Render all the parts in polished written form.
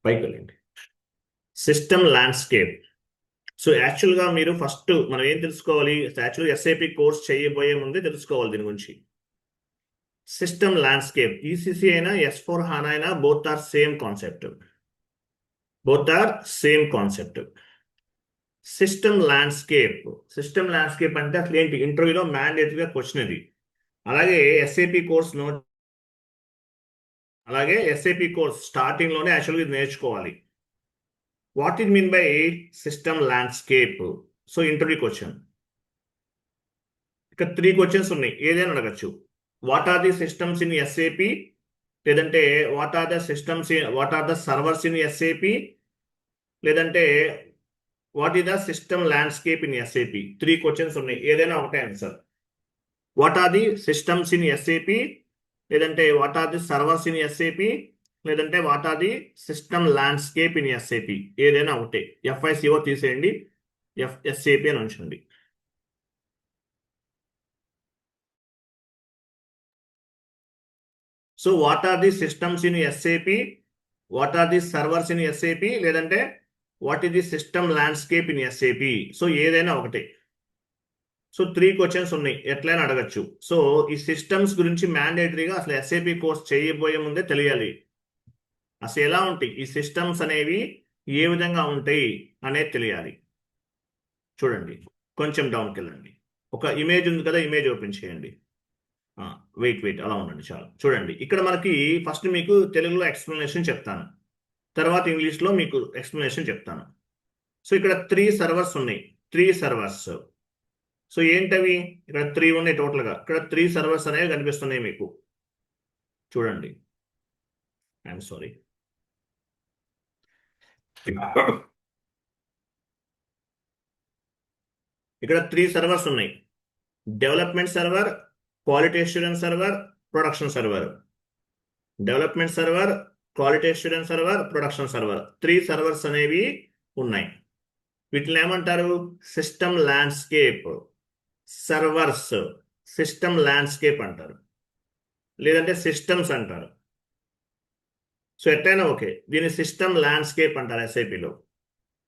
పైకి వెళ్ళండి. System landscape. So యాక్చువల్గా మీరు ఫస్ట్ మనం ఏం తెలుసుకోవాలి, యాక్చువల్గా ఎస్ఐపి కోర్స్ చేయబోయే ముందే తెలుసుకోవాలి దీని గురించి. సిస్టమ్ ల్యాండ్స్కేప్, ఈసీసీ అయినా S4 HANA అయినా both are same concept. System landscape అంటే అసలు ఏంటి, ఇంటర్వ్యూలో మ్యాండేటరీగా క్వశ్చన్ ఇది. అలాగే ఎస్ఐపి కోర్స్ నోట్, అలాగే ఎస్ఐపి కోర్స్ స్టార్టింగ్ లోనే యాక్చువల్గా ఇది నేర్చుకోవాలి. What it mean by system landscape? So interview question, ఇక్కడ 3 క్వశ్చన్స్ ఉన్నాయి, ఏదైనా అడగచ్చు. What are the systems in SAP, లేదంటే what are the servers in SAP, లేదంటే what is the system landscape in SAP. 3 questions ఉన్నాయి, ఏదైనా ఒకటే answer. What are the systems in SAP, లేదంటే what are the servers in SAP, లేదంటే what are the system landscape in SAP. ఏదైనా ఒకటే. FICO తీసేయండి, SAP అని ఉంచండి. So what are the systems in SAP, what are the servers in SAP, లేదంటే what is the system landscape in SAP. So ఏదైనా ఒకటే. So 3 questions ఉన్నాయి, ఎట్లయినా అడగచ్చు. సో ఈ సిస్టమ్స్ గురించి మ్యాండేటరీగా అసలు ఎస్ఏపి కోర్స్ చేయబోయే ముందే తెలియాలి. అసలు ఎలా ఉంటాయి ఈ సిస్టమ్స్ అనేవి, ఏ విధంగా ఉంటాయి అనేది తెలియాలి. చూడండి, కొంచెం డౌన్కి వెళ్ళండి. ఒక ఇమేజ్ ఉంది కదా, ఇమేజ్ ఓపెన్ చేయండి. వెయిట్ అలా ఉండండి చాలు. చూడండి, ఇక్కడ మనకి ఫస్ట్ మీకు తెలుగులో ఎక్స్ప్లెనేషన్ చెప్తాను, తర్వాత ఇంగ్లీష్లో మీకు ఎక్స్ప్లెనేషన్ చెప్తాను. సో ఇక్కడ 3 సర్వర్స్ ఉన్నాయి, 3 సర్వర్స్. సో ఏంటవి, ఇక్కడ 3 ఉన్నాయి టోటల్గా. ఇక్కడ 3 సర్వర్స్ అనేవి కనిపిస్తున్నాయి మీకు. చూడండి, ఐఎమ్ సారీ. ఇక్కడ 3 సర్వర్స్ ఉన్నాయి. Development server, quality assurance server, production server. Development server, quality assurance server, production server. 3 servers అనేవి ఉన్నాయి. వీటిని ఏమంటారు, system landscape servers. System landscape అంటారు, లేదంటే సిస్టమ్స్ అంటారు. సో ఎట్టయినా ఓకే, దీని సిస్టమ్ ల్యాండ్స్కేప్ అంటారు ఎస్ఐపిలో.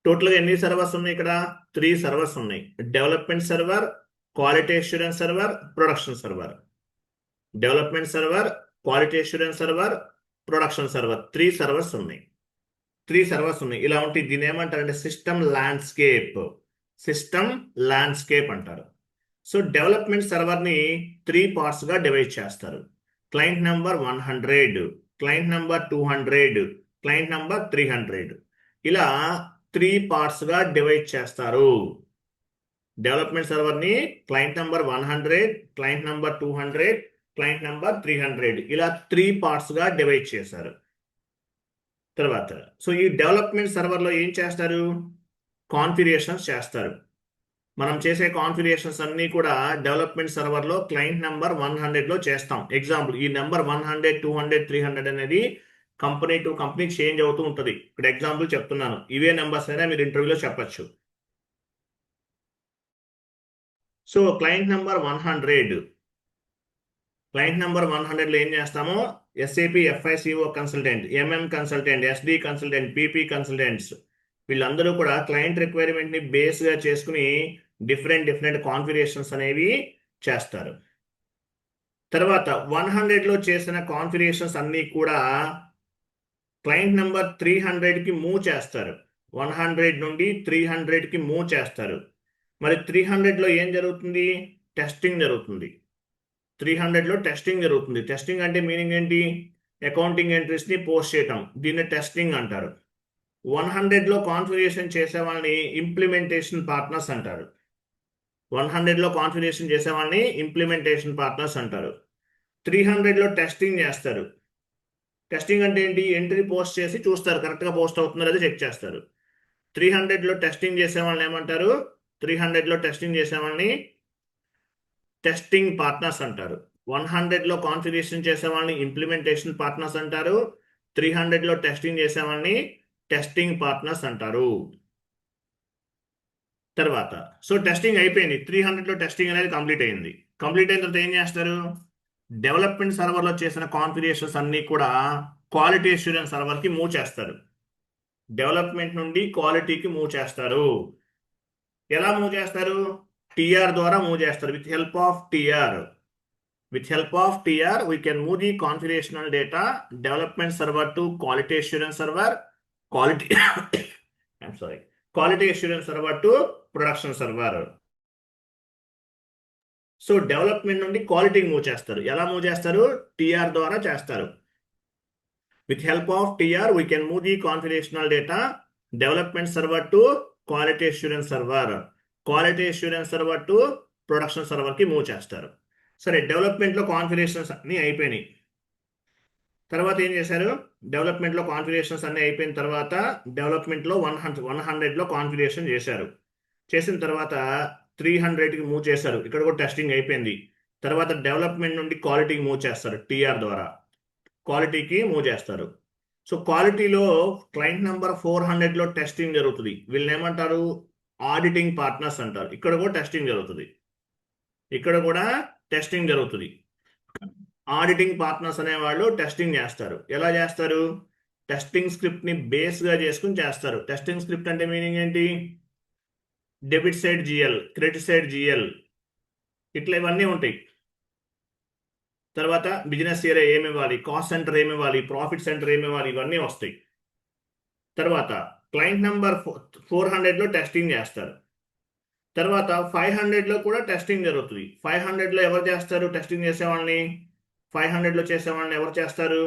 టోటల్గా ఎన్ని సర్వర్స్ ఉన్నాయి ఇక్కడ, 3 సర్వర్స్ ఉన్నాయి. Development server, quality assurance server, production server. Development server, quality assurance server, production server. 3 servers ఉన్నాయి. ఇలా ఉంటే దీని ఏమంటారంటే సిస్టమ్ ల్యాండ్స్కేప్ అంటారు. సో డెవలప్మెంట్ సర్వర్ని 3 పార్ట్స్గా డివైడ్ చేస్తారు. Client number 100, client number 200, client number 300. ఇలా 3 పార్ట్స్గా డివైడ్ చేస్తారు. డెవలప్మెంట్ సర్వర్ని client number 100, client number 200, client number 300, ఇలా 3 పార్ట్స్గా డివైడ్ చేశారు. తర్వాత సో ఈ డెవలప్మెంట్ సర్వర్లో ఏం చేస్తారు, కాన్ఫిగరేషన్స్ చేస్తారు. మనం చేసే కాన్ఫిగరేషన్స్ అన్నీ కూడా డెవలప్మెంట్ సర్వర్లో క్లయింట్ నెంబర్ 100లో చేస్తాం. ఎగ్జాంపుల్, ఈ నెంబర్ 100, 200, 300 అనేది కంపెనీ టు కంపెనీ చేంజ్ అవుతూ ఉంటుంది. ఇక్కడ ఎగ్జాంపుల్ చెప్తున్నాను, ఇవే నెంబర్స్ అయినా మీరు ఇంటర్వ్యూలో చెప్పచ్చు. So client number 100, client number 100లో ఏం చేస్తామో SAP FICO consultant, MM consultant, SD consultant, PP consultants, వీళ్ళందరూ కూడా క్లయింట్ రిక్వైర్మెంట్ని బేస్గా చేసుకుని డిఫరెంట్ కాన్ఫిగరేషన్స్ అనేవి చేస్తారు. తర్వాత 100లో చేసిన కాన్ఫిగరేషన్స్ అన్నీ కూడా క్లయింట్ నెంబర్ 300కి మూవ్ చేస్తారు. 100 నుండి 300కి మూవ్ చేస్తారు. మరి 300లో ఏం జరుగుతుంది, టెస్టింగ్ జరుగుతుంది. 300లో టెస్టింగ్ జరుగుతుంది. టెస్టింగ్ అంటే మీనింగ్ ఏంటి, అకౌంటింగ్ ఎంట్రీస్ని పోస్ట్ చేయటం, దీన్ని టెస్టింగ్ అంటారు. 100లో కాన్ఫిగరేషన్ చేసే వాళ్ళని ఇంప్లిమెంటేషన్ పార్ట్నర్స్ అంటారు. 100లో కాన్ఫిగరేషన్ చేసే వాళ్ళని ఇంప్లిమెంటేషన్ పార్ట్నర్స్ అంటారు. 300లో టెస్టింగ్ చేస్తారు. టెస్టింగ్ అంటే ఏంటి, ఎంట్రీ పోస్ట్ చేసి చూస్తారు కరెక్ట్గా పోస్ట్ అవుతుందో లేదో చెక్ చేస్తారు. 300లో టెస్టింగ్ చేసే వాళ్ళని ఏమంటారు, 300లో టెస్టింగ్ చేసే వాళ్ళని టెస్టింగ్ పార్ట్నర్స్ అంటారు. 100లో కాన్ఫిగరేషన్ చేసే వాళ్ళని ఇంప్లిమెంటేషన్ పార్ట్నర్స్ అంటారు. 300లో టెస్టింగ్ చేసే వాళ్ళని టెస్టింగ్ పార్ట్నర్స్ అంటారు. తర్వాత సో టెస్టింగ్ అయిపోయింది, 300లో టెస్టింగ్ అనేది కంప్లీట్ అయింది. కంప్లీట్ అయిన తర్వాత ఏం చేస్తారు, డెవలప్మెంట్ సర్వర్లో చేసిన కాన్ఫిగరేషన్స్ అన్నీ కూడా క్వాలిటీ అష్యూరెన్స్ సర్వర్కి మూవ్ చేస్తారు. డెవలప్మెంట్ నుండి క్వాలిటీకి మూవ్ చేస్తారు. ఎలా మూవ్ చేస్తారు? టిఆర్ ద్వారా మూవ్ చేస్తారు. With help of TR. With help of TR, we can move the configurational data, development server to quality assurance server, quality, I'm sorry, quality assurance server to production server. So development నుండి క్వాలిటీకి move చేస్తారు. ఎలా move చేస్తారు? TR ద్వారా చేస్తారు. With help of TR we can move the configurational data development server to quality assurance server, quality assurance server to production server కి move చేస్తారు. సరే, డెవలప్మెంట్లో కాన్ఫిగరేషన్స్ అన్నీ అయిపోయినాయి. తర్వాత ఏం చేశారు? డెవలప్మెంట్లో కాన్ఫిగరేషన్స్ అన్నీ అయిపోయిన తర్వాత డెవలప్మెంట్లో 100లో కాన్ఫిగరేషన్ చేశారు. చేసిన తర్వాత 300కి మూవ్ చేశారు. ఇక్కడ కూడా టెస్టింగ్ అయిపోయింది. తర్వాత డెవలప్మెంట్ నుండి క్వాలిటీకి మూవ్ చేస్తారు. టిఆర్ ద్వారా క్వాలిటీకి మూవ్ చేస్తారు. సో క్వాలిటీలో క్లయింట్ నెంబర్ 400లో టెస్టింగ్ జరుగుతుంది. వీళ్ళని ఏమంటారు? ఆడిటింగ్ పార్ట్నర్స్ అంటారు. ఇక్కడ కూడా టెస్టింగ్ జరుగుతుంది. ఇక్కడ కూడా టెస్టింగ్ జరుగుతుంది. ఆడిటింగ్ పార్ట్నర్స్ అనేవాళ్ళు టెస్టింగ్ చేస్తారు. ఎలా చేస్తారు? టెస్టింగ్ స్క్రిప్ట్ ని బేస్ గా చేసుకుని చేస్తారు. టెస్టింగ్ స్క్రిప్ట్ అంటే మీనింగ్ ఏంటి? Debit side GL, credit side GL, ఇట్లా ఇవన్నీ ఉంటాయి. తర్వాత బిజినెస్ ఏరియా ఏమి ఇవ్వాలి, కాస్ట్ సెంటర్ ఏమి ఇవ్వాలి, ప్రాఫిట్ సెంటర్ ఏమి ఇవ్వాలి, ఇవన్నీ వస్తాయి. తర్వాత క్లయింట్ నెంబర్ 400లో టెస్టింగ్ చేస్తారు. తర్వాత 500లో కూడా టెస్టింగ్ జరుగుతుంది. 500లో ఎవరు చేస్తారు? టెస్టింగ్ చేసేవాళ్ళని 500లో చేసేవాళ్ళని ఎవరు చేస్తారు?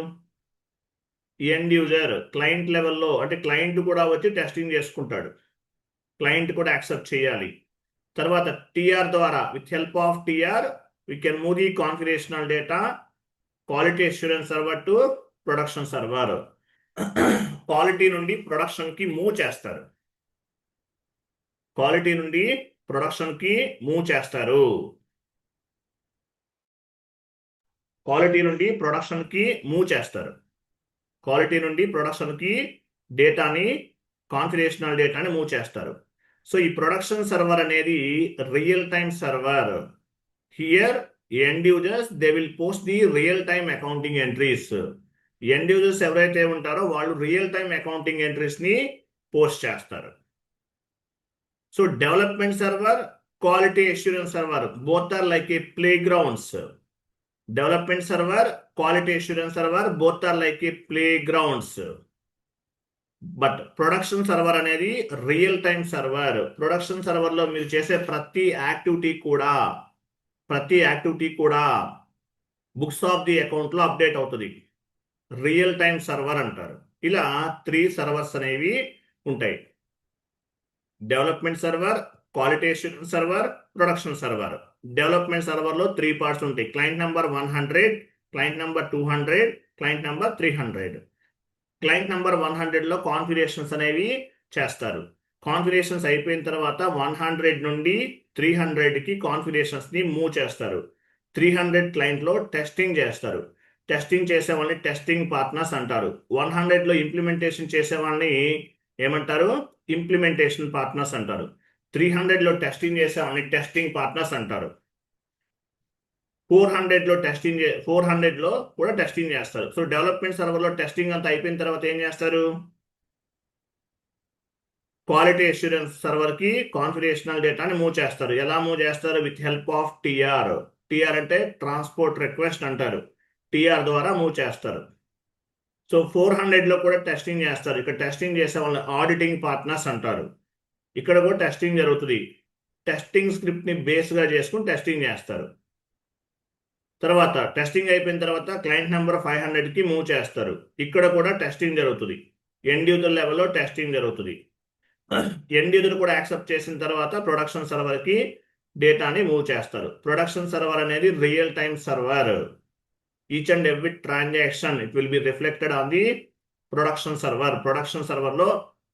ఎండ్ యూజర్, క్లయింట్ లెవెల్లో, అంటే క్లయింట్ కూడా వచ్చి టెస్టింగ్ చేసుకుంటాడు. క్లయింట్ కూడా యాక్సెప్ట్ చేయాలి. తర్వాత టిఆర్ ద్వారా, with help of TR we can move the configurational data quality assurance server to production server. Quality నుండి ప్రొడక్షన్ కి మూవ్ చేస్తారు. క్వాలిటీ నుండి ప్రొడక్షన్ కి మూవ్ చేస్తారు. క్వాలిటీ నుండి ప్రొడక్షన్ కి మూవ్ చేస్తారు. క్వాలిటీ నుండి ప్రొడక్షన్ కి డేటాని, కాన్ఫిగరేషనల్ డేటాని మూవ్ చేస్తారు. సో ఈ ప్రొడక్షన్ సర్వర్ అనేది real time server. Here, end users, they will post the real-time accounting entries. End users ఎవరైతే ఉంటారో వాళ్ళు రియల్ టైమ్ అకౌంటింగ్ ఎంట్రీస్ ని పోస్ట్ చేస్తారు. So development server, quality assurance server, both are like a playgrounds. Development server, quality assurance server, both are like a playgrounds. But production server అనేది real time server. Production server లో మీరు చేసే ప్రతి activity కూడా books of the account లో update అవుతుంది. Real time server అంటారు. ఇలా 3 సర్వర్స్ అనేవి ఉంటాయి. Development server, quality assurance server, production server. Development server లో 3 పార్ట్స్ ఉంటాయి. Client number 100, client number 200, client number 300. Client number 100లో కాన్ఫిగరేషన్స్ అనేవి చేస్తారు. కాన్ఫిగరేషన్స్ అయిపోయిన తర్వాత 100 నుండి 300కి కాన్ఫిగరేషన్స్ ని మూవ్ చేస్తారు. 300 క్లయింట్ లో టెస్టింగ్ చేస్తారు. టెస్టింగ్ చేసే వాళ్ళని టెస్టింగ్ పార్ట్నర్స్ అంటారు. 100లో ఇంప్లిమెంటేషన్ చేసే వాళ్ళని ఏమంటారు? ఇంప్లిమెంటేషన్ పార్ట్నర్స్ అంటారు. 300లో టెస్టింగ్ చేసే వాళ్ళని టెస్టింగ్ పార్ట్నర్స్ అంటారు. 400లో కూడా టెస్టింగ్ చేస్తారు. సో డెవలప్మెంట్ సర్వర్ లో టెస్టింగ్ అంతా అయిపోయిన తర్వాత ఏం చేస్తారు? క్వాలిటీ అష్యూరెన్స్ సర్వర్ కి కాన్ఫిగరేషనల్ డేటాని మూవ్ చేస్తారు. ఎలా మూవ్ చేస్తారు? With help of TR. TR అంటే ట్రాన్స్పోర్ట్ రిక్వెస్ట్ అంటారు. టిఆర్ ద్వారా మూవ్ చేస్తారు. సో 400లో కూడా టెస్టింగ్ చేస్తారు. ఇక్కడ టెస్టింగ్ చేసే వాళ్ళని ఆడిటింగ్ పార్ట్నర్స్ అంటారు. ఇక్కడ కూడా టెస్టింగ్ జరుగుతుంది. టెస్టింగ్ స్క్రిప్ట్ ని బేస్ గా చేసుకుని టెస్టింగ్ చేస్తారు. తర్వాత టెస్టింగ్ అయిపోయిన తర్వాత క్లయింట్ నెంబర్ 500కి మూవ్ చేస్తారు. ఇక్కడ కూడా టెస్టింగ్ జరుగుతుంది. ఎండ్ యూజర్ లెవెల్లో టెస్టింగ్ జరుగుతుంది. ఎండ్ యూజర్ కూడా యాక్సెప్ట్ చేసిన తర్వాత ప్రొడక్షన్ సర్వర్ కి డేటాని మూవ్ చేస్తారు. ప్రొడక్షన్ సర్వర్ అనేది real time server. Each and every transaction it will be reflected on the production server. Production server లో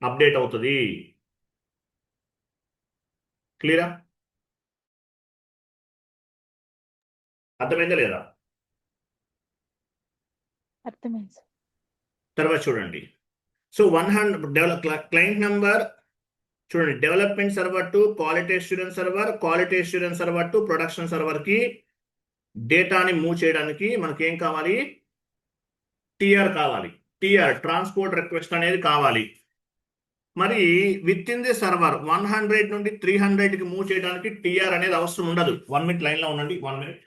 అప్డేట్ అవుతుంది. క్లియరా? అర్థమైందా లేదా? అర్థమైంది. తర్వాత చూడండి. సో 100 క్లయింట్ నెంబర్ చూడండి, development server to quality assurance server, quality assurance server to production server కి డేటాని మూవ్ చేయడానికి మనకి ఏం కావాలి? టిఆర్ కావాలి. టిఆర్ ట్రాన్స్పోర్ట్ రిక్వెస్ట్ అనేది కావాలి. మరి విత్ ఇన్ ది సర్వర్ 100 నుండి 300కి మూవ్ చేయడానికి టిఆర్ అనేది అవసరం ఉండదు. 1 మినిట్ లైన్లో ఉండండి, 1 మినిట్.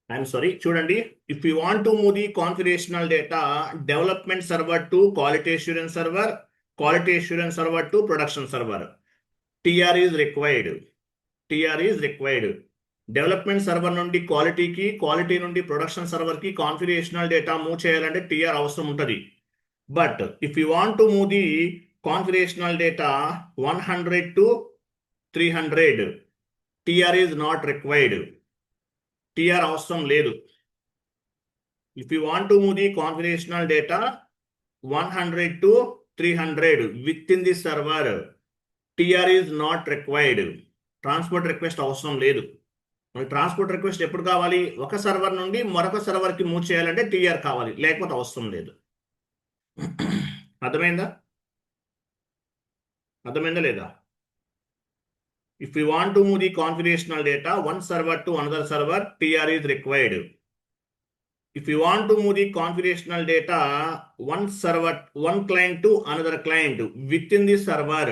ఐఎమ్ సారీ, చూడండి. If you want to move the configurational data development server to quality assurance server, quality assurance server to production server, TR is required. TR is required. Development server నుండి క్వాలిటీకి, quality నుండి production సర్వర్కి configurational data move చేయాలంటే TR అవసరం ఉంటుంది. But if you want to move the configurational data 100 to 300, TR is not required. TR అవసరం లేదు. If you want to move the configurational data 100 to 300 within the server, TR is not required. Transport request అవసరం లేదు. మనకి transport request ఎప్పుడు కావాలి? ఒక server నుండి మరొక సర్వర్కి మూవ్ చేయాలంటే టిఆర్ కావాలి, లేకపోతే అవసరం లేదు. అర్థమైందా? అర్థమైందా లేదా? If we want to move the configurational data one server to another server, TR is required. If you want to move the configurational data one server, one client to another client within the server,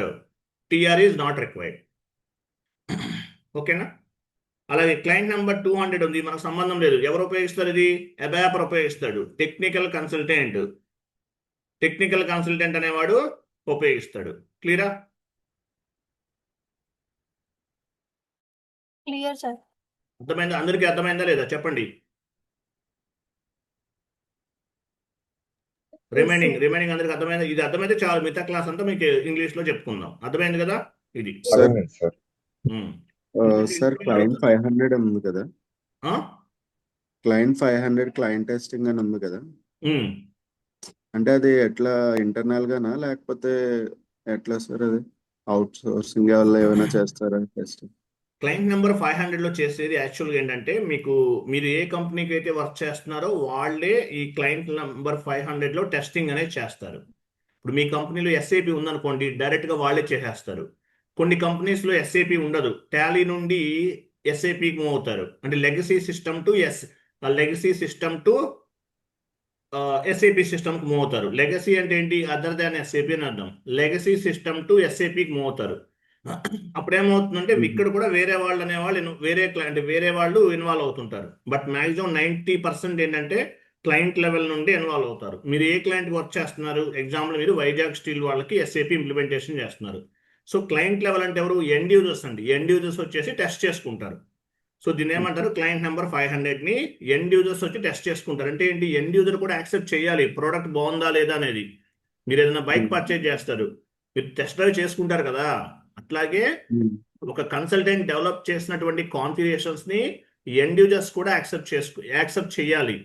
TR is not required. ఓకేనా? అలాగే client number 200 ఉంది, మనకు సంబంధం లేదు. ఎవరు ఉపయోగిస్తారు? ఇది ABAPer ఉపయోగిస్తాడు. టెక్నికల్ కన్సల్టెంట్ అనేవాడు ఉపయోగిస్తాడు. క్లియరా? Clear sir. అర్థమైందా? అందరికీ అర్థమైందా లేదా చెప్పండి. రిమైనింగ్ అందరికి అర్థమైందా? ఇది అర్థమైతే చాలు, మిగతా క్లాస్ అంతా మీకు ఇంగ్లీష్ లో చెప్పుకుందాం. అర్థమైంది కదా? ఇది సార్ క్లయింట్ 500 ఉంది కదా, క్లయింట్ 500 క్లయింట్ టెస్టింగ్ అని ఉంది కదా, అంటే అది ఎట్లా ఇంటర్నల్ గానా లేకపోతే ఎట్లా సార్? అది అవుట్ సోర్సింగ్ వల్ల ఏమైనా చేస్తారా టెస్టింగ్? క్లయింట్ నెంబర్ 500లో చేసేది యాక్చువల్గా ఏంటంటే, మీరు ఏ కంపెనీకి అయితే వర్క్ చేస్తున్నారో వాళ్ళే ఈ క్లయింట్ నెంబర్ 500లో టెస్టింగ్ అనేది చేస్తారు. ఇప్పుడు మీ కంపెనీలో ఎస్ఏపి ఉందనుకోండి, డైరెక్ట్గా వాళ్ళే చేసేస్తారు. కొన్ని కంపెనీస్లో ఎస్ఏపి ఉండదు, టాలీ నుండి ఎస్ఏపికి మూవ్ అవుతారు. అంటే లెగసీ సిస్టమ్ టు ఎస్ఏపి సిస్టమ్కి మూవ్ అవుతారు. లెగసీ అంటే ఏంటి? అదర్ దాన్ ఎస్ఏపి అని అర్థం. లెగసీ సిస్టమ్ టు ఎస్ఏపికి మూవ్ అవుతారు. అప్పుడేమవుతుందంటే ఇక్కడ కూడా వేరే వాళ్ళు అనేవాళ్ళు వేరే వాళ్ళు ఇన్వాల్వ్ అవుతుంటారు. బట్ మాక్సిమం 90% ఏంటంటే క్లయింట్ లెవెల్ నుండి ఇన్వాల్వ్ అవుతారు. మీరు ఏ క్లయింట్ వర్క్ చేస్తున్నారు? ఎగ్జాంపుల్ మీరు వైజాగ్ స్టీల్ వాళ్ళకి ఎస్ఏపి ఇంప్లిమెంటేషన్ చేస్తున్నారు. సో క్లయింట్ లెవెల్ అంటే ఎవరు? ఎండ్ యూజర్స్ అండి. ఎండ్ యూజర్స్ వచ్చేసి టెస్ట్ చేసుకుంటారు. సో దీన్ని ఏమంటారు? క్లయింట్ నెంబర్ 500ని ఎండ్ యూజర్స్ వచ్చి టెస్ట్ చేసుకుంటారు. అంటే ఏంటి? ఎండ్ యూజర్ కూడా యాక్సెప్ట్ చేయాలి ప్రోడక్ట్ బాగుందా లేదా అనేది. మీరు ఏదైనా బైక్ పర్చేజ్ చేస్తారు, మీరు టెస్ట్ డ్రైవ్ చేసుకుంటారు కదా, అట్లాగే ఒక కన్సల్టెంట్ డెవలప్ చేసినటువంటి కాన్ఫిగరేషన్స్ ని ఎండ్ యూజర్స్ కూడా యాక్సెప్ట్ చేయాలి.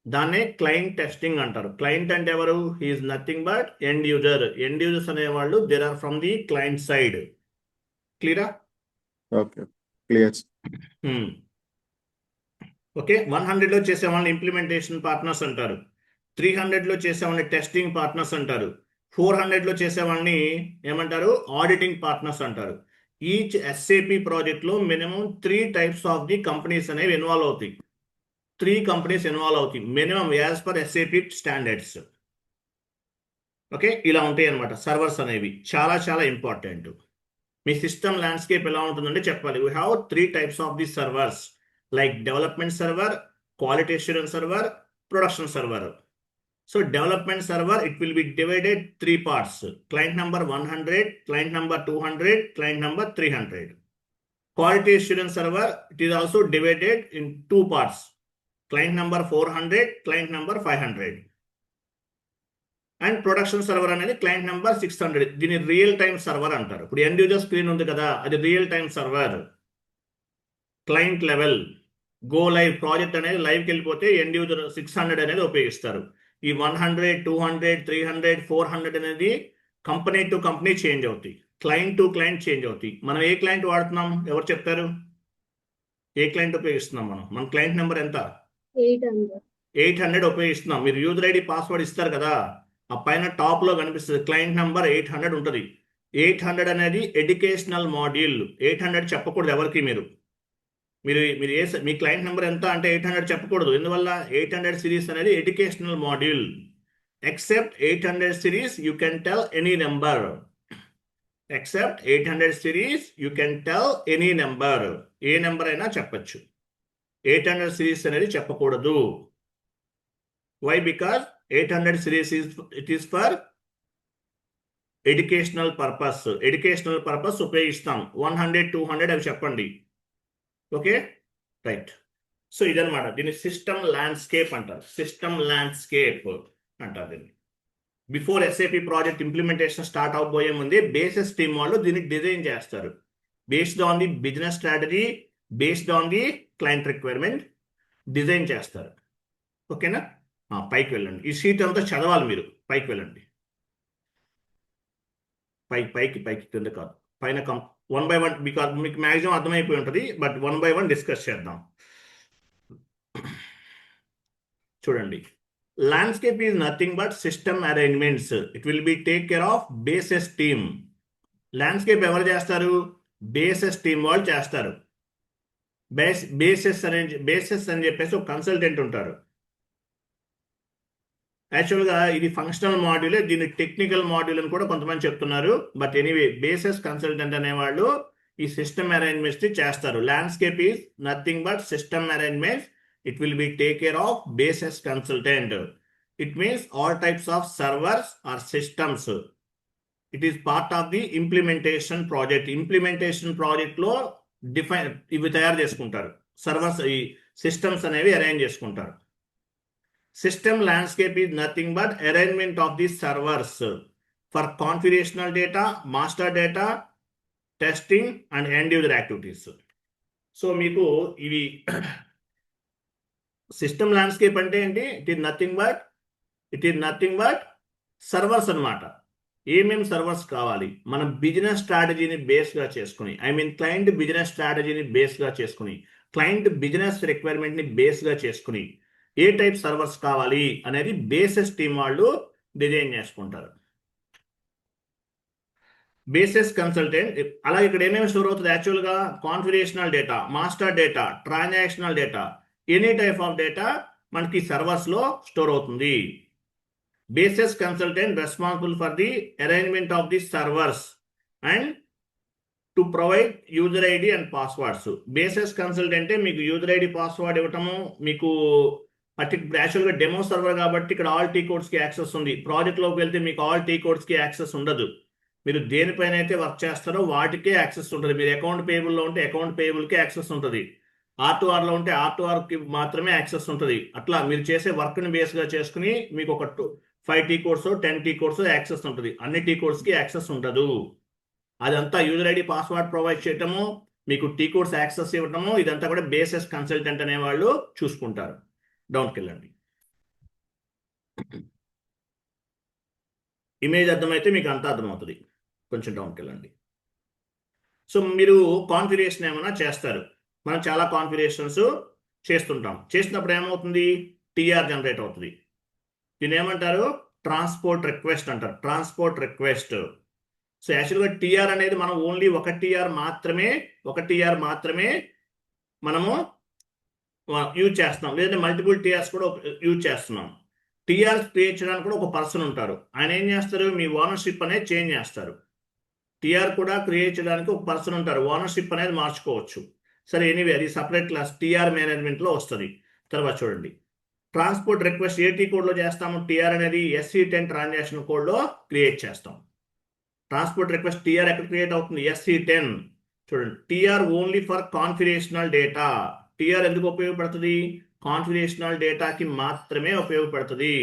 దాన్నే క్లయింట్ టెస్టింగ్ అంటారు. క్లయింట్ అంటే ఎవరు? He is nothing but end user. End users అనేవాళ్ళు there are from the client side. క్లియరా? Okay, clear. ఓకే, 100లో చేసే వాళ్ళని ఇంప్లిమెంటేషన్ పార్ట్నర్స్ అంటారు. 300లో చేసే వాళ్ళని టెస్టింగ్ పార్ట్నర్స్ అంటారు. 400లో చేసే వాళ్ళని ఏమంటారు? ఆడిటింగ్ పార్ట్నర్స్ అంటారు. ఈచ్ ఎస్ఏపి ప్రాజెక్ట్లో minimum 3 types of the companies అనేవి ఇన్వాల్వ్ అవుతాయి. 3 కంపెనీస్ ఇన్వాల్వ్ అవుతాయి minimum as per SAP standards. Okay, ఇలా ఉంటాయి అనమాట సర్వర్స్ అనేవి. చాలా చాలా ఇంపార్టెంట్. మీ సిస్టమ్ ల్యాండ్స్కేప్ ఎలా ఉంటుందంటే చెప్పాలి. We have 3 types of the servers, like development server, quality assurance server, production server. So development server, it will be divided 3 parts. Client number 100, client number 200, client number 300. Quality assurance server, it is also divided in 2 parts. Client number 400, client number 500. And production server అనేది client number 600. దీని real time server అంటారు. ఇప్పుడు end user screen ఉంది కదా, అది real time server. Client level go live project అనేది లైవ్కి వెళ్ళిపోతే ఎండ్ యూజర్ 600 అనేది ఉపయోగిస్తారు. ఈ 100, 200, 300, 400 అనేది కంపెనీ టు కంపెనీ చేంజ్ అవుతాయి, క్లయింట్ టు క్లయింట్ చేంజ్ అవుతాయి. మనం ఏ క్లయింట్ వాడుతున్నాం? ఎవరు చెప్తారు? ఏ క్లయింట్ ఉపయోగిస్తున్నాం మన క్లయింట్ నెంబర్ ఎంత? 800. 800 ఉపయోగిస్తున్నాం. మీరు యూజర్ ఐడి పాస్వర్డ్ ఇస్తారు కదా, ఆ పైన టాప్ లో కనిపిస్తుంది క్లయింట్ నెంబర్ 800 ఉంటుంది. 800 అనేది ఎడ్యుకేషనల్ మాడ్యూల్. 800 చెప్పకూడదు ఎవరికి. మీరు మీ క్లయింట్ నెంబర్ ఎంత అంటే 800 చెప్పకూడదు. ఎందువల్ల? 800 సిరీస్ అనేది educational module. Except 800 series you can tell any number. Except 800 series you can tell any number. ఏ నెంబర్ అయినా చెప్పచ్చు. 800 సిరీస్ అనేది చెప్పకూడదు. Why? Because 800 series it is for educational purpose. Educational purpose ఉపయోగిస్తాం. 100, 200 అవి చెప్పండి. Okay, right. సో ఇదనమాట. దీన్ని సిస్టమ్ ల్యాండ్స్కేప్ అంటారు. సిస్టమ్ ల్యాండ్స్కేప్ అంటారు దీన్ని. Before SAP project implementation start అవబోయే ముందే బేసిస్ టీమ్ వాళ్ళు దీన్ని డిజైన్ చేస్తారు. Based on the business strategy, based on the client requirement design చేస్తారు. ఓకేనా? పైకి వెళ్ళండి. ఈ షీట్ అంతా చదవాలి మీరు. పైకి వెళ్ళండి. పైకి కింద కాదు, పైన 1 by 1 బికాజ్ మీకు మ్యాక్సిమం అర్థమైపోయి ఉంటుంది. బట్ 1 by 1 డిస్కస్ చేద్దాం. చూడండి, landscape is nothing but system arrangements. It will be take care of basis team. Landscape ఎవరు చేస్తారు? బేసిస్ టీమ్ వాళ్ళు చేస్తారు. బేసిస్ అని చెప్పేసి ఒక కన్సల్టెంట్ ఉంటారు. యాక్చువల్గా ఇది ఫంక్షనల్ మాడ్యూలే, దీన్ని టెక్నికల్ మాడ్యూల్ అని కూడా కొంతమంది చెప్తున్నారు. బట్ ఎనీవే, బేసిస్ కన్సల్టెంట్ అనేవాళ్ళు ఈ సిస్టమ్ అరేంజ్మెంట్స్ చేస్తారు. Landscape is nothing but system arrangements. It will be take care of basis consultant. It means all types of servers are systems. It is part of the implementation project. Implementation project లో ఇవి తయారు చేసుకుంటారు. Servers, ఈ systems అనేవి arrange చేసుకుంటారు. System landscape is nothing but arrangement of the servers for configurational data, master data, testing and end user activities. So మీకు ఇవి system landscape అంటే ఏంటి? It is nothing but servers అన్నమాట. ఏమేమి సర్వర్స్ కావాలి? మన బిజినెస్ స్ట్రాటజీని బేస్గా చేసుకుని, క్లయింట్ బిజినెస్ స్ట్రాటజీని బేస్గా చేసుకుని, క్లయింట్ బిజినెస్ రిక్వైర్మెంట్ని బేస్గా చేసుకుని ఏ టైప్ సర్వర్స్ కావాలి అనేది బేసిస్ టీమ్ వాళ్ళు డిజైన్ చేసుకుంటారు. Basis consultant. అలా ఇక్కడ ఏమేమి స్టోర్ అవుతుంది? యాక్చువల్గా configurational data, master data, transactional data, any type of data మనకి సర్వర్స్ లో స్టోర్ అవుతుంది. Basis consultant responsible for the arrangement of the servers and to provide user ID and passwords. Basis consultant మీకు user ID password ఇవ్వటము, మీకు యాక్చువల్గా demo server కాబట్టి ఇక్కడ all T codes కి యాక్సెస్ ఉంది. ప్రాజెక్ట్ లోకి వెళ్తే మీకు ఆల్ టీ కోడ్స్ కి యాక్సెస్ ఉండదు. మీరు దేనిపైన అయితే వర్క్ చేస్తారో వాటికే యాక్సెస్ ఉంటుంది. మీరు అకౌంట్ పేయబుల్ లో ఉంటే అకౌంట్ పేయబుల్ కి యాక్సెస్ ఉంటుంది. R2R లో ఉంటే R2R కి మాత్రమే యాక్సెస్ ఉంటుంది. అట్లా మీరు చేసే వర్క్ ని బేస్ గా చేసుకుని మీకు ఒక 5 T codes 10 T codes access ఉంటుంది. అన్ని టీ కోడ్స్ కి యాక్సెస్ ఉండదు. అదంతా యూజర్ ఐడి పాస్వర్డ్ ప్రొవైడ్ చేయటము, మీకు టీ కోడ్స్ యాక్సెస్ ఇవ్వటము, ఇదంతా కూడా బేసిస్ కన్సల్టెంట్ అనే వాళ్ళు చూసుకుంటారు. డౌన్కి వెళ్ళండి. ఇమేజ్ అర్థమైతే మీకు అంతా అర్థమవుతుంది. కొంచెం డౌన్కి వెళ్ళండి. సో మీరు కాన్ఫిగరేషన్ ఏమైనా చేస్తారు. మనం చాలా కాన్ఫిగరేషన్స్ చేస్తుంటాం. చేసినప్పుడు ఏమవుతుంది? టీఆర్ జనరేట్ అవుతుంది. దీన్ని ఏమంటారు? ట్రాన్స్పోర్ట్ రిక్వెస్ట్ అంటారు. Transport request. సో యాక్చువల్గా టీఆర్ అనేది మనం ఓన్లీ ఒక టీఆర్ మాత్రమే మనము యూజ్ చేస్తున్నాం. లేదంటే మల్టిపుల్ టీఆర్స్ కూడా యూజ్ చేస్తున్నాం. టీఆర్ క్రియేట్ చేయడానికి కూడా ఒక పర్సన్ ఉంటారు. ఆయన ఏం చేస్తారు? మీ ఓనర్షిప్ అనేది చేంజ్ చేస్తారు. టీఆర్ కూడా క్రియేట్ చేయడానికి ఒక పర్సన్ ఉంటారు. ఓనర్షిప్ అనేది మార్చుకోవచ్చు. సరే, ఎనీవే అది సపరేట్ క్లాస్ టీఆర్ మేనేజ్మెంట్ లో వస్తుంది. తర్వాత చూడండి, ట్రాన్స్పోర్ట్ రిక్వెస్ట్ ఏ టీ కోడ్ లో చేస్తాము? టీఆర్ అనేది SC10 ట్రాన్సాక్షన్ కోడ్ లో క్రియేట్ చేస్తాం. ట్రాన్స్పోర్ట్ రిక్వెస్ట్ టీఆర్ ఎక్కడ క్రియేట్ అవుతుంది? SC10. చూడండి, TR only for configurational data. TR ఎందుకు ఉపయోగపడుతుంది? కాన్ఫిగరేషనల్ డేటాకి మాత్రమే ఉపయోగపడుతుంది.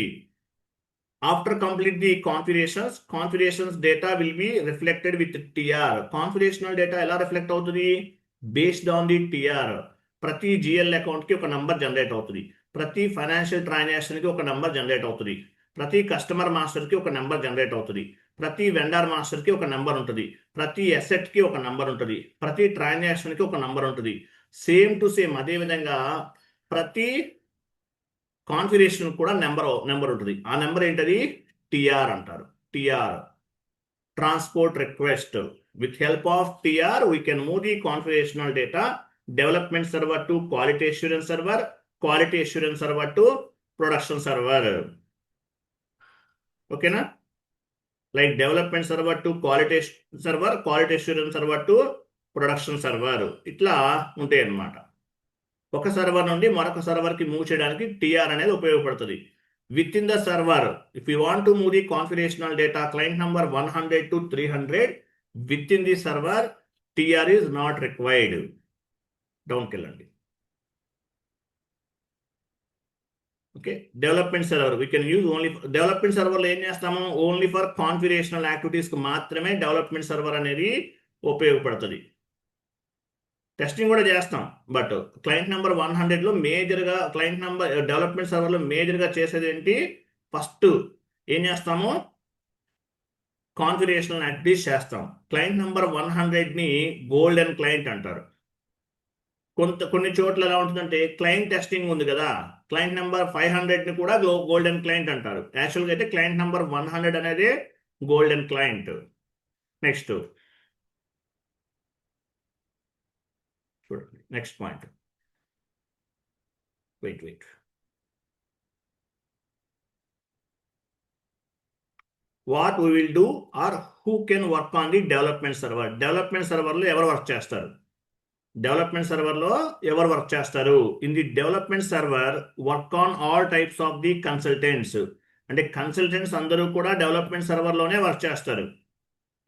After complete the configurations data will be reflected with TR. Configurational data ఎలా రిఫ్లెక్ట్ అవుతుంది? Based on the TR. ప్రతి జిఎల్ అకౌంట్ కి ఒక నంబర్ జనరేట్ అవుతుంది. ప్రతి ఫైనాన్షియల్ ట్రాన్సాక్షన్ కి ఒక నంబర్ జనరేట్ అవుతుంది. ప్రతి కస్టమర్ మాస్టర్ కి ఒక నెంబర్ జనరేట్ అవుతుంది. ప్రతి వెండర్ మాస్టర్ కి ఒక నెంబర్ ఉంటుంది. ప్రతి అసెట్ కి ఒక నెంబర్ ఉంటుంది. ప్రతి ట్రాన్సాక్షన్ కి ఒక నెంబర్ ఉంటుంది. సేమ్ టు సేమ్ అదే విధంగా ప్రతి కాన్ఫిగరేషన్ కూడా నెంబర్ ఉంటుంది. ఆ నెంబర్ ఏంటది? టిఆర్ అంటారు. TR transport request. With help of TR we can move the configurational data development server to quality assurance server, quality assurance server to production server. ఓకేనా? Like development server to quality server, quality assurance server to production server, ఇట్లా ఉంటాయి అన్నమాట. ఒక server నుండి మరొక సర్వర్కి move చేయడానికి TR అనేది ఉపయోగపడుతుంది. Within the server, if you want to move the configurational data client number 100 to 300 within the server, TR is not required. డౌన్కి వెళ్ళండి. Okay, development server we can use only. Development సర్వర్లో ఏం చేస్తాము? Only for configurational యాక్టివిటీస్కి మాత్రమే development server అనేది ఉపయోగపడుతుంది. Testing కూడా చేస్తాం, బట్ క్లయింట్ నెంబర్ 100లో మేజర్గా క్లయింట్ నెంబర్ డెవలప్మెంట్ సర్వర్లో మేజర్గా చేసేది ఏంటి? ఫస్ట్ ఏం చేస్తాము? కాన్ఫిగరేషనల్ యాక్టివిటీస్ చేస్తాం. క్లయింట్ నెంబర్ 100ని గోల్డెన్ క్లయింట్ అంటారు. కొన్ని చోట్ల ఎలా ఉంటుందంటే క్లయింట్ టెస్టింగ్ ఉంది కదా, క్లయింట్ నెంబర్ 500ని కూడా గోల్డెన్ క్లయింట్ అంటారు. యాక్చువల్గా అయితే క్లయింట్ నెంబర్ 100 అనేది గోల్డెన్ క్లయింట్. నెక్స్ట్ చూడండి, next point. Wait. What we will do or who can work on the development server. Development సర్వర్లో ఎవరు వర్క్ చేస్తారు? డెవలప్మెంట్ సర్వర్లో ఎవరు వర్క్ చేస్తారు? In the development server work on all types of the consultants. అంటే consultants అందరూ కూడా development సర్వర్లోనే వర్క్ చేస్తారు.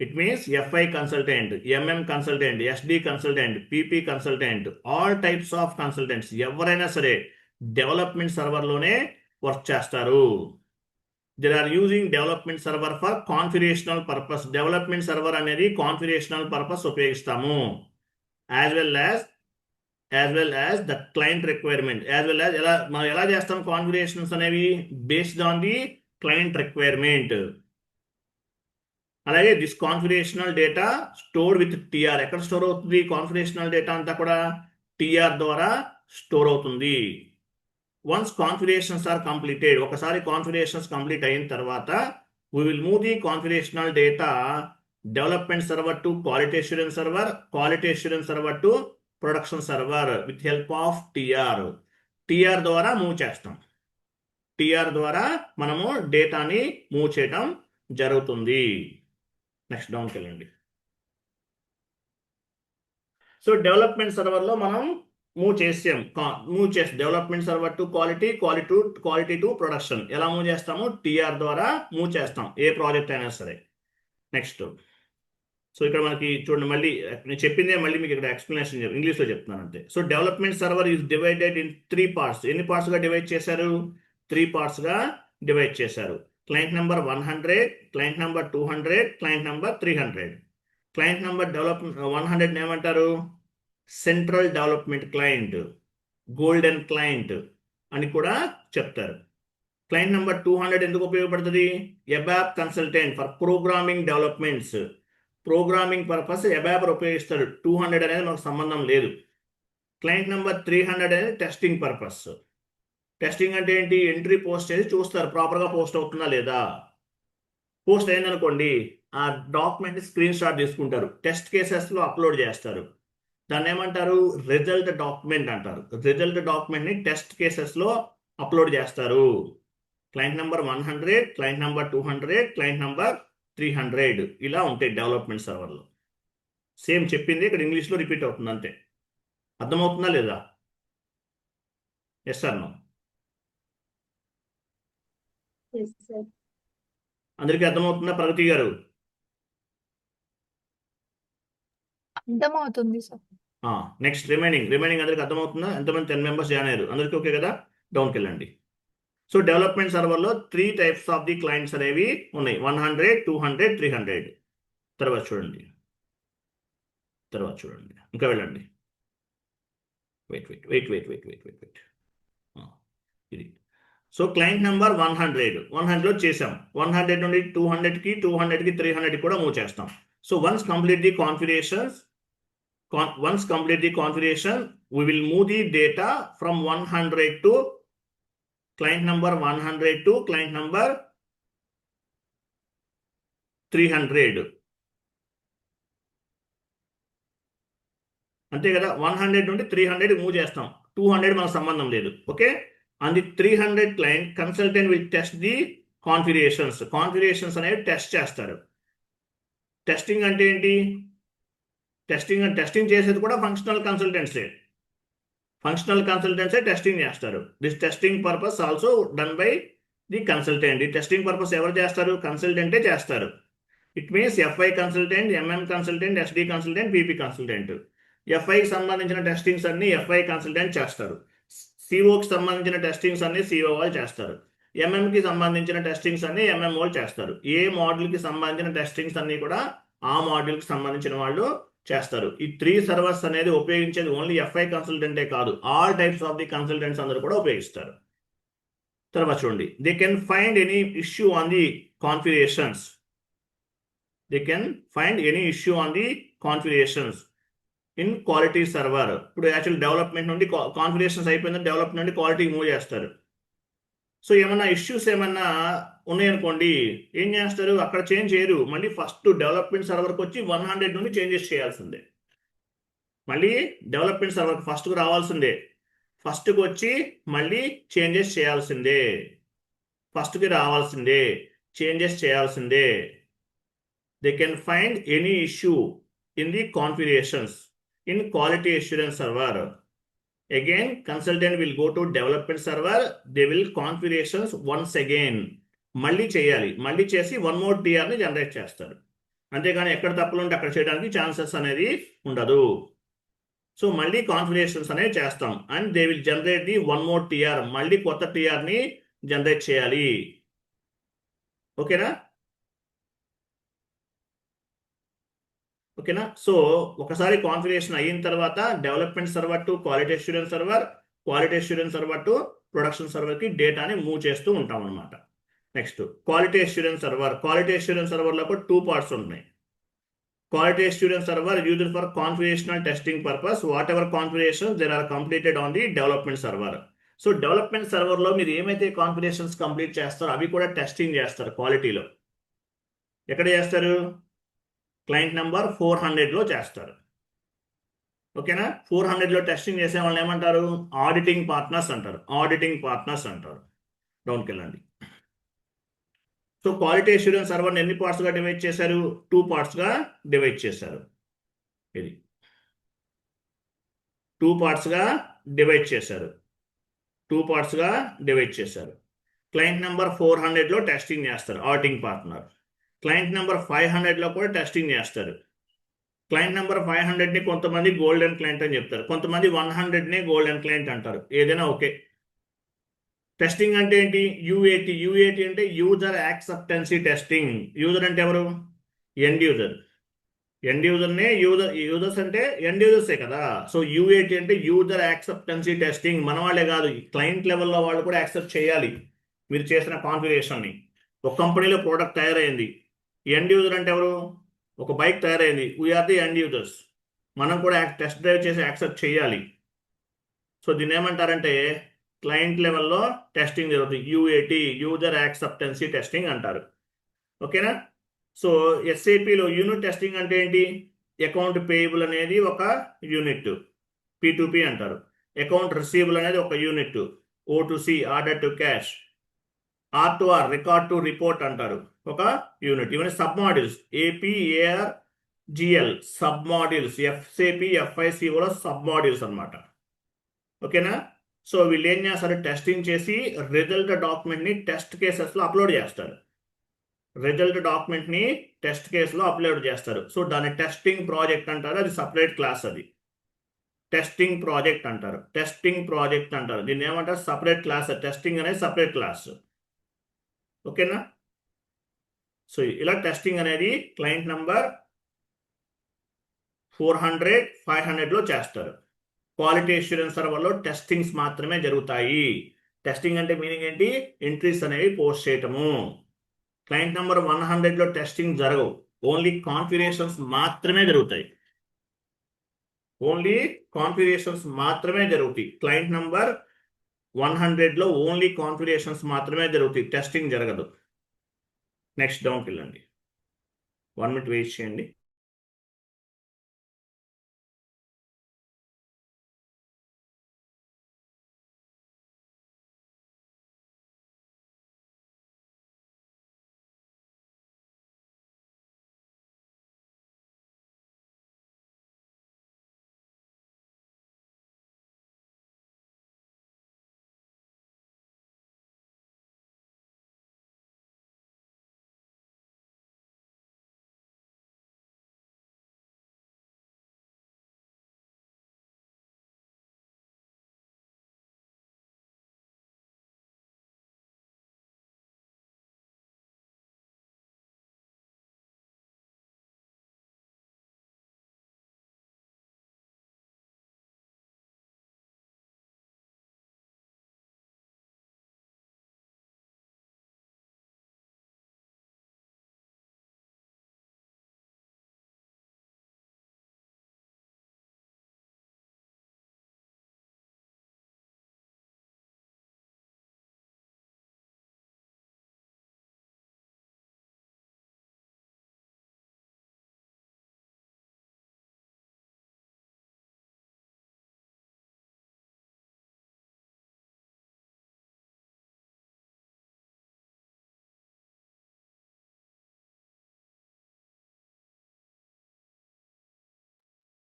It means FI consultant, MM consultant, SD consultant, PP consultant, all types of consultants ఎవరైనా సరే డెవలప్మెంట్ సర్వర్లోనే వర్క్ చేస్తారు. They are using development server for configurational purpose. Development server అనేది కాన్ఫిగరేషనల్ పర్పస్ ఉపయోగిస్తాము. As well as the client requirement, as well as మనం ఎలా చేస్తాం configurations అనేవి? Based on the client requirement. అలాగే this configurational data stored with TR. ఎక్కడ store అవుతుంది? Configurational data అంతా కూడా టిఆర్ ద్వారా స్టోర్ అవుతుంది. వన్స్ కాన్ఫిగరేషన్స్ ఆర్ కంప్లీటెడ్, ఒకసారి కాన్ఫిగరేషన్స్ కంప్లీట్ అయిన తర్వాత we will move the configurational data development server to quality assurance server, quality assurance server to production server with help of TR. TR ద్వారా move చేస్తాం. TR ద్వారా మనము డేటాని move చేయడం జరుగుతుంది. నెక్స్ట్ డౌన్కి వెళ్ళండి. సో డెవలప్మెంట్ సర్వర్లో మనం మూవ్ చేసాం development server to quality to production. ఎలా మూవ్ చేస్తాము? టిఆర్ ద్వారా మూవ్ చేస్తాం, ఏ ప్రాజెక్ట్ అయినా సరే. నెక్స్ట్, సో ఇక్కడ మనకి చూడండి, మళ్ళీ నేను చెప్పిందే మళ్ళీ మీకు ఇక్కడ ఎక్స్ప్లెనేషన్ ఇంగ్లీష్లో చెప్తున్నాను అంతే. So development server is divided in 3 parts. ఎన్ని పార్ట్స్గా డివైడ్ చేశారు? 3 partsగా డివైడ్ చేశారు. Client number 100, client number 200, client number 300. Client number 100 ఏమంటారు? Central development client, golden client అని కూడా చెప్తారు. క్లయింట్ నెంబర్ 200 ఎందుకు ఉపయోగపడుతుంది? ABAP consultant for programming developments. Programming purpose ABAP ఉపయోగిస్తాడు. 200 అనేది మనకు సంబంధం లేదు. క్లయింట్ నెంబర్ 300 అనేది టెస్టింగ్ పర్పస్. టెస్టింగ్ అంటే ఏంటి? ఎంట్రీ పోస్ట్ చేసి చూస్తారు ప్రాపర్గా పోస్ట్ అవుతుందా లేదా. పోస్ట్ అయిందనుకోండి, ఆ డాక్యుమెంట్ స్క్రీన్ షాట్ తీసుకుంటారు, టెస్ట్ కేసెస్లో అప్లోడ్ చేస్తారు. దాన్ని ఏమంటారు? రిజల్ట్ డాక్యుమెంట్ అంటారు. రిజల్ట్ డాక్యుమెంట్ని టెస్ట్ కేసెస్లో అప్లోడ్ చేస్తారు. Client number 100, client number 200, client number 300 ఇలా ఉంటాయి డెవలప్మెంట్ సర్వర్లో. సేమ్ చెప్పింది ఇక్కడ ఇంగ్లీష్లో రిపీట్ అవుతుంది అంతే. అర్థమవుతుందా లేదా? Yes sir no? అందరికీ అర్థమవుతుందా ప్రగతి గారు? అర్థమవుతుంది సార్. నెక్స్ట్ రిమైనింగ్ అందరికి అర్థమవుతుందా? ఎంతమంది 10 members జాయిన్ అయ్యారు? అందరికీ ఓకే కదా? డౌన్కి వెళ్ళండి. సో డెవలప్మెంట్ సర్వర్లో 3 types ఆఫ్ ది క్లయింట్స్ అనేవి ఉన్నాయి. 100, 200, 300. తర్వాత చూడండి, ఇంకా వెళ్ళండి. వెయిట్. ఇది సో క్లయింట్ నెంబర్ 100లో చేసాం. 100 నుండి 200కి, 200కి 300కి కూడా మూవ్ చేస్తాం. So once complete the configuration, We will move the data from 100 to client number 100 to client number 300. అంతే కదా, 100 నుండి 300 మూవ్ చేస్తాం. 200 మనకు సంబంధం లేదు. Okay, and the 300 client consultant will test the configurations అనేవి టెస్ట్ చేస్తారు. టెస్టింగ్ అంటే ఏంటి? టెస్టింగ్ చేసేది కూడా ఫంక్షనల్ కన్సల్టెంట్సే టెస్టింగ్ చేస్తారు. This testing purpose also done by the consultant. ఈ టెస్టింగ్ పర్పస్ ఎవరు చేస్తారు? కన్సల్టెంటే చేస్తారు. It means FI consultant, MM consultant, SD consultant, PP consultant. ఎఫ్ఐకి సంబంధించిన టెస్టింగ్స్ అన్ని ఎఫ్ఐ కన్సల్టెంట్ చేస్తారు. సిఓకి సంబంధించిన టెస్టింగ్స్ అన్ని సిఓ వాళ్ళు చేస్తారు. ఎంఎంకి సంబంధించిన టెస్టింగ్స్ అన్ని ఎంఎం వాళ్ళు చేస్తారు. ఏ మోడల్కి సంబంధించిన టెస్టింగ్స్ అన్ని కూడా ఆ మోడల్కి సంబంధించిన వాళ్ళు చేస్తారు. ఈ 3 సర్వర్స్ అనేది ఉపయోగించేది ఓన్లీ ఎఫ్ఐ కన్సల్టెంటే కాదు, all types of the consultants అందరూ కూడా ఉపయోగిస్తారు. తర్వాత చూడండి, they can find any issue on the configurations. In quality server. ఇప్పుడు యాక్చువల్ డెవలప్మెంట్ నుండి కాన్ఫిగరేషన్స్ అయిపోయింది, డెవలప్మెంట్ నుండి క్వాలిటీ మూవ్ చేస్తారు. సో ఏమన్నా ఇష్యూస్ ఏమన్నా ఉన్నాయనుకోండి, ఏం చేస్తారు? అక్కడ చేంజ్ చేయరు, మళ్ళీ ఫస్ట్ డెవలప్మెంట్ సర్వర్కి వచ్చి 100 నుండి చేంజెస్ చేయాల్సిందే. మళ్ళీ డెవలప్మెంట్ సర్వర్కి ఫస్ట్కి రావాల్సిందే, ఫస్ట్కి వచ్చి మళ్ళీ చేంజెస్ చేయాల్సిందే, ఫస్ట్కి రావాల్సిందే, చేంజెస్ చేయాల్సిందే. They can find any issue in the configurations in quality assurance server. Again, consultant will go to development server, they will configurations once again మళ్ళీ చేయాలి, మళ్ళీ చేసి వన్ మోర్ టిఆర్ని జనరేట్ చేస్తారు. అంతేగాని ఎక్కడ తప్పులు ఉంటే అక్కడ చేయడానికి ఛాన్సెస్ అనేది ఉండదు. సో మళ్ళీ కాన్ఫిగరేషన్స్ అనేవి చేస్తాం and they will generate the one more TR, మళ్ళీ కొత్త టిఆర్ని జనరేట్ చేయాలి. ఓకేనా? ఓకేనా? సో ఒకసారి కాన్ఫిగరేషన్ అయిన తర్వాత development server to quality assurance server, quality assurance server to production సర్వర్కి డేటాని మూవ్ చేస్తూ ఉంటాం అనమాట. Next quality assurance server. Quality assurance సర్వర్లో కూడా 2 పార్ట్స్ ఉన్నాయి. Quality assurance server used for configurational testing purpose. Whatever configurations there are completed on the development server. So development సర్వర్లో మీరు ఏమైతే కాన్ఫిగరేషన్స్ కంప్లీట్ చేస్తారో అవి కూడా టెస్టింగ్ చేస్తారు క్వాలిటీలో. ఎక్కడ చేస్తారు? క్లయింట్ నెంబర్ 400లో చేస్తారు. ఓకేనా? 400లో టెస్టింగ్ చేసే వాళ్ళని ఏమంటారు? ఆడిటింగ్ పార్ట్నర్స్ అంటారు. డౌన్కి వెళ్ళండి. సో క్వాలిటీ అష్యూరెన్స్ సర్వర్ని ఎన్ని పార్ట్స్గా డివైడ్ చేశారు? 2 పార్ట్స్గా డివైడ్ చేశారు. ఇది 2 పార్ట్స్గా డివైడ్ చేశారు. క్లయింట్ నెంబర్ 400లో టెస్టింగ్ చేస్తారు ఆడిటింగ్ పార్ట్నర్. క్లయింట్ నెంబర్ 500లో కూడా టెస్టింగ్ చేస్తారు. క్లయింట్ నెంబర్ 500ని కొంతమంది గోల్డెన్ క్లయింట్ అని చెప్తారు, కొంతమంది 100నే గోల్డెన్ క్లయింట్ అంటారు. ఏదైనా ఓకే. టెస్టింగ్ అంటే ఏంటి? యూఏటి అంటే యూజర్ యాక్సెప్టెన్సీ టెస్టింగ్. యూజర్ అంటే ఎవరు? End user. యూజర్స్ అంటే ఎండ్ యూజర్సే కదా. సో యూఏటి అంటే యూజర్ యాక్సెప్టెన్సీ టెస్టింగ్. మన వాళ్ళే కాదు, క్లయింట్ లెవెల్లో వాళ్ళు కూడా యాక్సెప్ట్ చేయాలి మీరు చేసిన కాన్ఫిగరేషన్ని. ఒక కంపెనీలో ప్రోడక్ట్ తయారైంది, ఎండ్ యూజర్ అంటే ఎవరు? ఒక బైక్ తయారైంది, వీఆర్ ది ఎండ్ యూజర్స్. మనం కూడా టెస్ట్ డ్రైవ్ చేసి యాక్సెప్ట్ చేయాలి. సో దీన్ని ఏమంటారంటే క్లయింట్ లెవెల్లో టెస్టింగ్ జరుగుతుంది. యూఏటి, యూజర్ యాక్సెప్టెన్సీ టెస్టింగ్ అంటారు. ఓకేనా? సో ఎస్ఏపిలో యూనిట్ టెస్టింగ్ అంటే ఏంటి? అకౌంట్ పేయబుల్ అనేది ఒక యూనిట్, P2P అంటారు. అకౌంట్ రిసీవబుల్ అనేది ఒక unit, O2C, order to cash. R2R, record to report అంటారు, ఒక యూనిట్. ఇవన్నీ sub modules. APARGL sub modules. FCP, FICOలో సబ్ మాడ్యూల్స్ అనమాట. ఓకేనా? సో వీళ్ళు ఏం చేస్తారు? టెస్టింగ్ చేసి రిజల్ట్ డాక్యుమెంట్ని టెస్ట్ కేసెస్లో అప్లోడ్ చేస్తారు. సో దాన్ని టెస్టింగ్ ప్రాజెక్ట్ అంటారు. అది సపరేట్ క్లాస్. అది టెస్టింగ్ ప్రాజెక్ట్ అంటారు. దీన్ని ఏమంటారు? Separate class. టెస్టింగ్ అనేది సపరేట్ క్లాస్. ఓకేనా? సో ఇలా టెస్టింగ్ అనేది క్లయింట్ నెంబర్ 400, 500లో చేస్తారు. క్వాలిటీ అష్యూరెన్స్ సర్వర్లో టెస్టింగ్స్ మాత్రమే జరుగుతాయి. టెస్టింగ్ అంటే మీనింగ్ ఏంటి? ఎంట్రీస్ అనేవి పోస్ట్ చేయటము. క్లయింట్ నెంబర్ 100లో టెస్టింగ్ జరగవు, ఓన్లీ కాన్ఫిగరేషన్స్ మాత్రమే జరుగుతాయి. ఓన్లీ కాన్ఫిగరేషన్స్ మాత్రమే జరుగుతాయి. క్లయింట్ నంబర్ 100లో ఓన్లీ కాన్ఫిగరేషన్స్ మాత్రమే జరుగుతాయి, టెస్టింగ్ జరగదు. నెక్స్ట్ డౌన్కి వెళ్ళండి, 1 minute వెయిట్ చేయండి.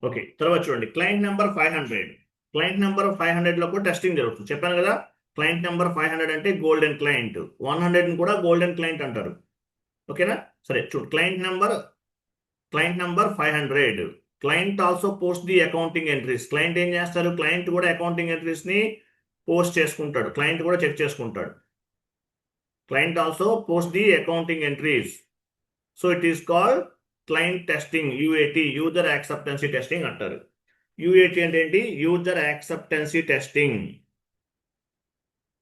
ఓకే, తర్వాత చూడండి, క్లయింట్ నెంబర్ 500. క్లయింట్ నెంబర్ 500లో కూడా టెస్టింగ్ జరుగుతుంది. చెప్పాను కదా, క్లయింట్ నెంబర్ 500 అంటే గోల్డెన్ క్లయింట్, 100 కూడా గోల్డెన్ క్లయింట్ అంటారు. ఓకేనా? సరే చూడు, client number 500. Client also post the accounting entries. Client ఏం చేస్తారు? క్లయింట్ కూడా అకౌంటింగ్ ఎంట్రీస్ ని పోస్ట్ చేసుకుంటాడు, క్లయింట్ కూడా చెక్ చేసుకుంటాడు. Client also post the accounting entries. So it is called client testing, UAT, user acceptancy testing అంటారు. UAT అంటే ఏంటి? User acceptancy testing.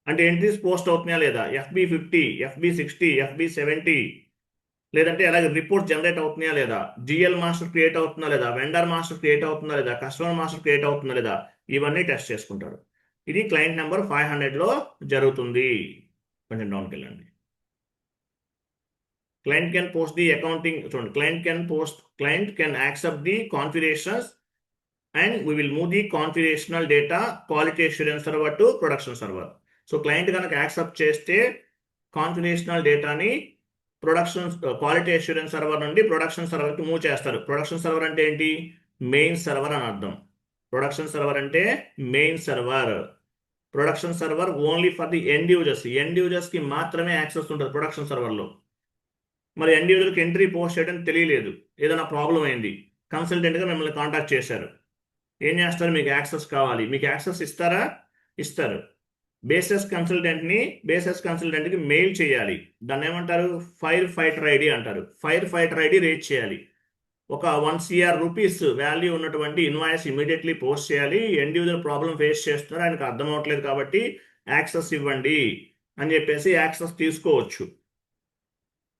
అంటే ఎంట్రీస్ పోస్ట్ అవుతున్నాయా లేదా, FB50, FB60, FB70, లేదంటే అలాగే రిపోర్ట్ జనరేట్ అవుతున్నాయా లేదా, జిఎల్ మాస్టర్ క్రియేట్ అవుతుందా లేదా, వెండర్ మాస్టర్ క్రియేట్ అవుతుందా లేదా, కస్టమర్ మాస్టర్ క్రియేట్ అవుతుందా లేదా, ఇవన్నీ టెస్ట్ చేసుకుంటారు. ఇది క్లయింట్ నెంబర్ 500లో జరుగుతుంది. కొంచెం డౌన్కి వెళ్ళండి. Client can post the accounting, sorry, client can accept the configurations, and we will move the configurational data quality assurance server to production server. So client కనుక accept చేస్తే కాన్ఫిగరేషనల్ డేటాని quality assurance server నుండి production సర్వర్కి move చేస్తారు. Production server అంటే ఏంటి? Main server అని అర్థం. ప్రొడక్షన్ సర్వర్ అంటే main server. Production server only for the end యూజర్స్కి మాత్రమే యాక్సెస్ ఉంటుంది ప్రొడక్షన్ సర్వర్లో. మరి ఎండ్ యూజర్కి ఎంట్రీ పోస్ట్ చేయడం తెలియలేదు, ఏదైనా ప్రాబ్లం అయింది, కన్సల్టెంట్గా మిమ్మల్ని కాంటాక్ట్ చేశారు. ఏం చేస్తారు? మీకు యాక్సెస్ కావాలి, మీకు యాక్సెస్ ఇస్తారా? ఇస్తారు. బేసిస్ కన్సల్టెంట్కి మెయిల్ చేయాలి. దాన్ని ఏమంటారు? ఫైర్ ఫైటర్ ఐడి అంటారు. ఫైర్ ఫైటర్ ఐడి రేట్ చేయాలి. ఒక 1 crore రూపీస్ వాల్యూ ఉన్నటువంటి ఇన్వాయిస్ ఇమీడియట్లీ పోస్ట్ చేయాలి. ఎండ్ యూజర్ ప్రాబ్లం ఫేస్ చేస్తున్నారు, ఆయనకు అర్థం అవ్వట్లేదు కాబట్టి యాక్సెస్ ఇవ్వండి అని చెప్పేసి యాక్సెస్ తీసుకోవచ్చు.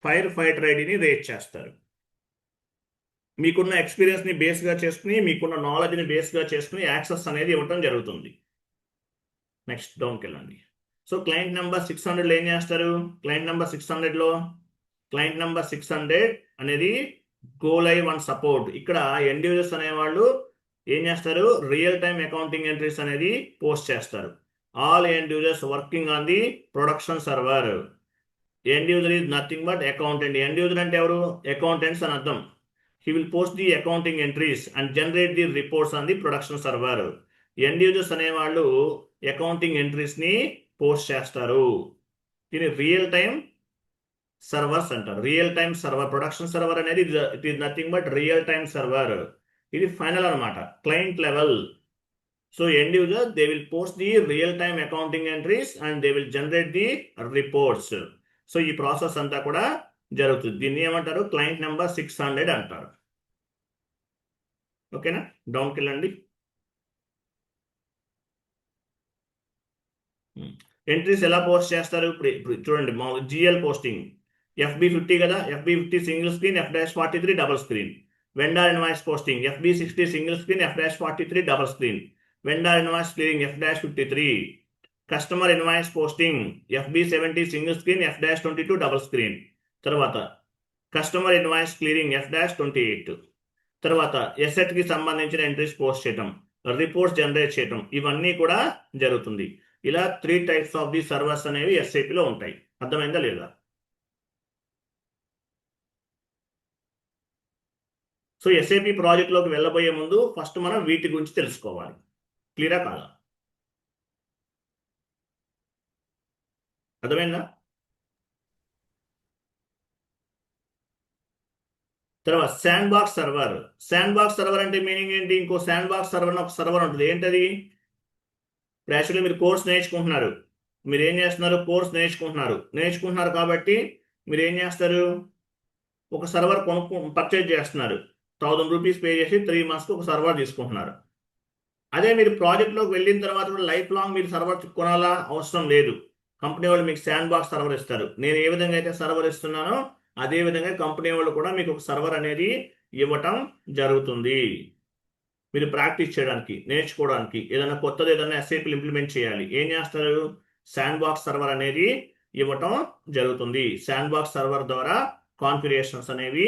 ఫైర్ ఫైటర్ ఐడిని రేట్ చేస్తారు. మీకున్న ఎక్స్పీరియన్స్ని బేస్గా చేసుకుని, మీకున్న నాలెడ్జ్ని బేస్గా చేసుకుని యాక్సెస్ అనేది ఇవ్వటం జరుగుతుంది. నెక్స్ట్ డౌన్కి వెళ్ళండి. సో క్లయింట్ నెంబర్ 600లో ఏం చేస్తారు? క్లయింట్ నెంబర్ 600 అనేది గో లైవ్ అండ్ సపోర్ట్. ఇక్కడ ఎండ్ యూజర్స్ అనేవాళ్ళు ఏం చేస్తారు? రియల్ టైమ్ అకౌంటింగ్ ఎంట్రీస్ అనేది పోస్ట్ చేస్తారు. All end users working on the production server. End user is nothing but accountant. End user అంటే ఎవరు? అకౌంటెంట్స్ అని అర్థం. He will post the accounting entries and generate the reports on the production server. End users అనేవాళ్ళు accounting ఎంట్రీస్ని post చేస్తారు. దీని real time servers అంటారు. Real time server, production server అనేది it is nothing but real time server. ఇది final అనమాట, client level. So end user they will post the real time accounting entries and they will generate the reports. So ఈ process అంతా కూడా జరుగుతుంది. దీన్ని ఏమంటారు? Client number 600 అంటారు. ఓకేనా? డౌన్కి వెళ్ళండి. ఎంట్రీస్ ఎలా పోస్ట్ చేస్తారు? ఇప్పుడు చూడండి, జిఎల్ పోస్టింగ్ FB50 కదా, FB50 single screen, F-43 double screen. Vendor invoice posting, FB60 single screen, F-43 double screen. Vendor invoice clearing, F-53. Customer invoice posting, FB70 single screen, F-22 double screen. తర్వాత customer invoice clearing F-28. తర్వాత asset కి సంబంధించిన entries post చేయటం, reports generate చేయటం, ఇవన్నీ కూడా జరుగుతుంది. ఇలా 3 టైప్స్ ఆఫ్ ది సర్వర్స్ అనేవి ఎస్ఏపి లో ఉంటాయి. అర్థమైందా లేదా? సో ఎస్ఏపి ప్రాజెక్ట్ లోకి వెళ్ళబోయే ముందు ఫస్ట్ మనం వీటి గురించి తెలుసుకోవాలి. క్లియరా కాదా? అర్థమైందా? తర్వాత sand box server. Sand box server అంటే మీనింగ్ ఏంటి? ఇంకో శాండ్ బాక్స్ సర్వర్ ఒక సర్వర్ ఉంటుంది. ఏంటది? యాక్చువల్లీ మీరు కోర్స్ నేర్చుకుంటున్నారు. మీరు ఏం చేస్తున్నారు? కోర్స్ నేర్చుకుంటున్నారు కాబట్టి మీరు ఏం చేస్తారు? ఒక సర్వర్ పర్చేజ్ చేస్తున్నారు. 1000 రూపీస్ పే చేసి 3 monthsకి ఒక సర్వర్ తీసుకుంటున్నారు. అదే మీరు ప్రాజెక్ట్లోకి వెళ్ళిన తర్వాత కూడా లైఫ్ లాంగ్ మీరు సర్వర్ కొనాలా అవసరం లేదు. కంపెనీ వాళ్ళు మీకు శాండ్ బాక్స్ సర్వర్ ఇస్తారు. నేను ఏ విధంగా అయితే సర్వర్ ఇస్తున్నానో అదే విధంగా కంపెనీ వాళ్ళు కూడా మీకు ఒక సర్వర్ అనేది ఇవ్వటం జరుగుతుంది. మీరు ప్రాక్టీస్ చేయడానికి, నేర్చుకోవడానికి, ఏదైనా కొత్తది ఏదైనా ఎస్ఏపీలు ఇంప్లిమెంట్ చేయాలి. ఏం చేస్తారు? శాండ్ బాక్స్ సర్వర్ అనేది ఇవ్వటం జరుగుతుంది. శాండ్ బాక్స్ సర్వర్ ద్వారా కాన్ఫిగరేషన్స్ అనేవి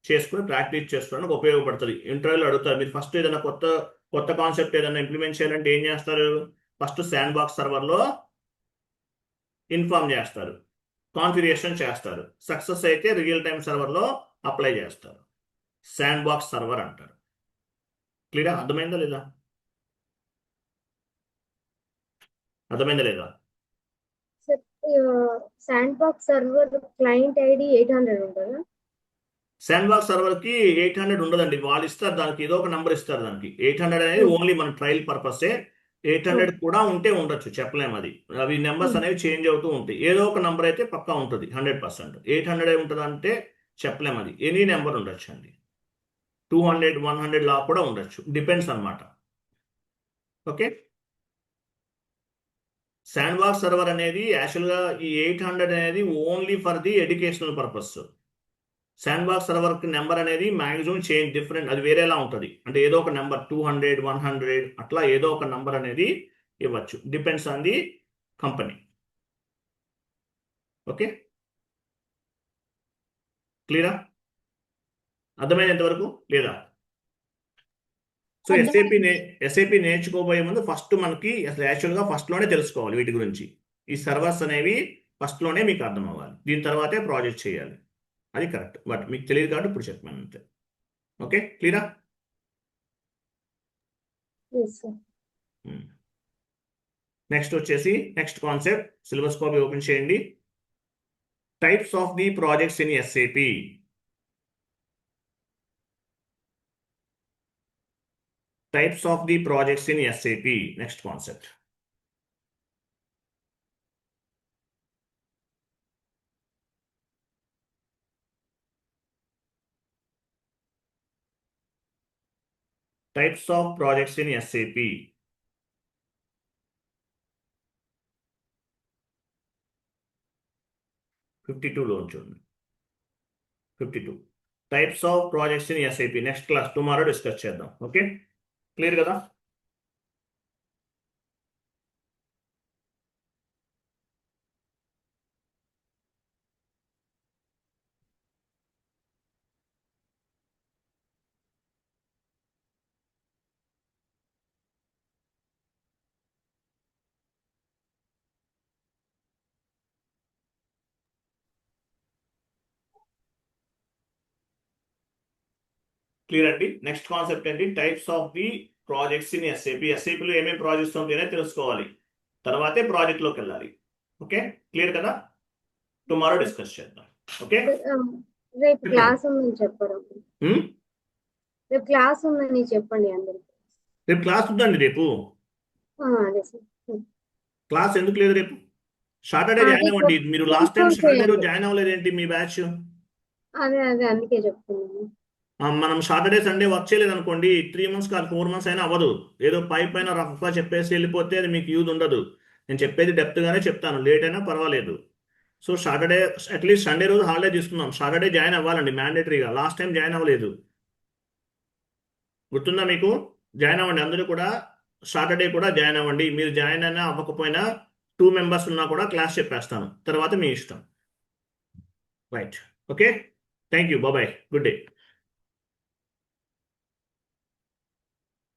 చేసుకుని ప్రాక్టీస్ చేసుకోవడానికి ఉపయోగపడుతుంది. ఇంటర్వ్యూలో అడుగుతారు, మీరు ఫస్ట్ ఏదైనా కొత్త కాన్సెప్ట్ ఏదైనా ఇంప్లిమెంట్ చేయాలంటే ఏం చేస్తారు? ఫస్ట్ శాండ్ బాక్స్ సర్వర్లో ఇన్ఫార్మ్ చేస్తారు, కాన్ఫిగరేషన్ చేస్తారు. సక్సెస్ అయితే రియల్ టైమ్ సర్వర్లో అప్లై చేస్తారు. శాండ్ బాక్స్ సర్వర్ అంటారు. క్లియర్? అర్థమైందా లేదా? Sand box server client ID 800 ఉంటుందా? శాండ్ బాక్స్ సర్వర్ కి 800 ఉండదండి. వాళ్ళు ఇస్తారు, దానికి ఏదో ఒక నంబర్ ఇస్తారు. దానికి 800 అనేది ఓన్లీ మన ట్రయల్ పర్పసే. 800 కూడా ఉంటే ఉండొచ్చు, చెప్పలేము. అది అవి నెంబర్స్ అనేవి చేంజ్ అవుతూ ఉంటాయి. ఏదో ఒక నంబర్ అయితే పక్కా ఉంటుంది 100%. 800 ఉంటుంది అంటే చెప్పలేము. అది ఎనీ నెంబర్ ఉండొచ్చు అండి. 200, 100 లా కూడా ఉండొచ్చు, డిపెండ్స్ అన్నమాట. ఓకే. శాండ్ బాక్స్ సర్వర్ అనేది యాక్చువల్గా ఈ 800 అనేది only for the educational purpose. Sand box server number అనేది మ్యాక్సిమం చేంజ్ డిఫరెంట్, అది వేరేలా ఉంటుంది. అంటే ఏదో ఒక నెంబర్ 200, 100 అట్లా ఏదో ఒక నెంబర్ అనేది ఇవ్వచ్చు, depends on the company. Okay, క్లియరా? అర్థమైనంత వరకు లేదా? సో ఎస్ఏపి నేర్చుకోబోయే ముందు ఫస్ట్ మనకి అసలు యాక్చువల్గా ఫస్ట్లోనే తెలుసుకోవాలి వీటి గురించి. ఈ సర్వర్స్ అనేవి ఫస్ట్లోనే మీకు అర్థం అవ్వాలి. దీని తర్వాతే ప్రాజెక్ట్ చేయాలి. అది కరెక్ట్. బట్ మీకు తెలియదు కాబట్టి ఇప్పుడు చెప్పాను అంతే. ఓకే, క్లియరా? నెక్స్ట్ వచ్చేసి next concept, syllabus copy open చేయండి. Types of the projects in SAP. Types of the projects in SAP. Next concept. Types of projects in SAP. లో ఉంచండి. 52 types of projects in SAP. Next class tomorrow discuss చేద్దాం. Okay, clear కదా? Clear అండి. Next concept ఏంటి? Types of the projects in SAP. ఎస్ఏపిలో ఏమేమి projects ఉంటాయో తెలుసుకోవాలి, తర్వాతే ప్రాజెక్ట్లోకి వెళ్ళాలి. ఓకే, క్లియర్ కదా? టుమారో డిస్కస్ చేద్దాం. ఓకే, రేపు క్లాస్ ఉందని చెప్పడం. రేపు క్లాస్ ఉందని చెప్పండి అందరికి. రేపు క్లాస్ ఉందండి. రేపు అదే సార్. క్లాస్ ఎందుకు లేదు రేపు? సాటర్డే జాయిన్ అవ్వండి. మీరు లాస్ట్ టైం సాటర్డే రోజు జాయిన్ అవ్వలేదు ఏంటి మీ బ్యాచ్? అదే అందుకే చెప్తున్నాను. మనం సాటర్డే సండే వర్క్ చేయలేదు అనుకోండి, 3 months కాదు 4 months అయినా అవ్వదు. ఏదో పైన రఫ్గా చెప్పేసి వెళ్ళిపోతే అది మీకు యూజ్ ఉండదు. నేను చెప్పేది డెప్త్గానే చెప్తాను, లేట్ అయినా పర్వాలేదు. సో సాటర్డే అట్లీస్ట్ సండే రోజు హాలిడే తీసుకుందాం. సాటర్డే జాయిన్ అవ్వాలండి మ్యాండేటరీగా. లాస్ట్ టైం జాయిన్ అవ్వలేదు. గుర్తుందా మీకు? జాయిన్ అవ్వండి అందరూ కూడా. సాటర్డే కూడా జాయిన్ అవ్వండి. మీరు జాయిన్ అయినా అవ్వకపోయినా 2 మెంబర్స్ ఉన్నా కూడా క్లాస్ చెప్పేస్తాను, తర్వాత మీ ఇష్టం. Right, okay, thank you, bye, good day.